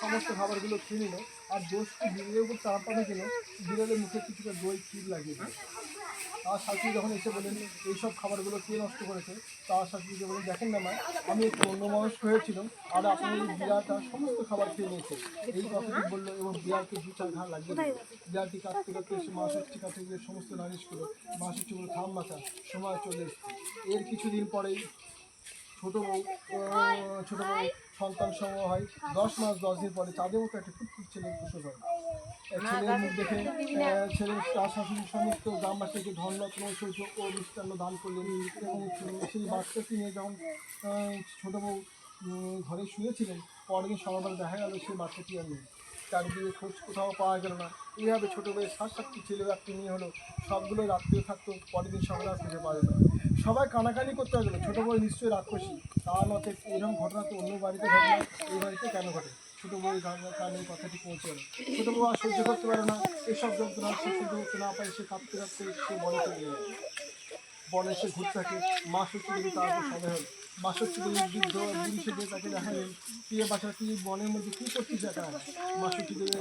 সমস্ত খাবারগুলো খেয়ে নিল। আর দোষ বিড়ালের উপর চাপানো কেন, বিড়ালের মুখে কিছুটা দই ক্ষীর লাগিয়ে দিল। তার শাশুড়ি যখন এসে বলেন এইসব খাবারগুলো কে নষ্ট করেছে, তার শাশুড়িকে বলেন দেখেন না মা, আমি একটু অন্যমনস্ক হয়েছিলাম আর আপনার এই বিড়ালটা সমস্ত খাবার খেয়ে নিয়েছে। এই কথাটি বললো এবং বিড়ালকে দু চার ঘা লাগিয়ে দিল। বিড়ালটি কাঁদতে কাঁদতে এসে মা ষষ্ঠী কাছে গিয়ে সমস্ত নালিশ করলো। মা ষষ্ঠী বলে থাম বাছা, সময় চলে এসছে। এর কিছুদিন পরেই ছোটো বউ সন্তান সম হয়। 10 মাস 10 দিন পরে চাঁদের মতো একটা ফুটফুট ছেলের প্রসব হয়। ছেলের মুখ দেখে ছেলের তার শাশুড়ি সমস্ত গ্রামবাসীকে ধনরত্ন ঐশ্বর্য ও মিষ্টান্ন দান করলেন। এবং সেই বাচ্চাটি নিয়ে যখন ছোটো বউ ঘরে শুয়েছিলেন, পরের দিন সকালবেলা দেখা গেল সেই বাচ্চাটি আর নেই। চারিদিকে খোঁজ কোথাও পাওয়া গেল না। এইভাবে ছোটো বউয়ের 7-8টি ছেলে একটি মেয়ে হলো, সবগুলো রাত্রে থাকতো, পরের দিন সকালে আর খুঁজে পাওয়া যেত না। সবাই কানাকানি করতে গেলো ছোটো বউ নিশ্চয়ই রাক্ষসী, তার মতে এরকম ঘটনা তো অন্য বাড়িতে ঘটে না, এই বাড়িতে কেন ঘটে? ছোটো বউয়ের কানে কথাটি পৌঁছে গেল। ছোটো বউ আর সহ্য করতে পারে না, এসব যন্ত্রণা সে সহ্য করতে না পারে, সে কাঁদতে কাঁদতে সে বনে চলে গেল। বনে এসে ঘুরতে থাকে। মা ষষ্ঠী দেবী তার উপর সদয় হল। মা ষষ্ঠী দেবী বৃদ্ধ বুড়ি সেজে তাকে দেখালেন, তুই বাচ্চা তুই বনের মধ্যে কী করছিস একা? মা ষষ্ঠী দেবী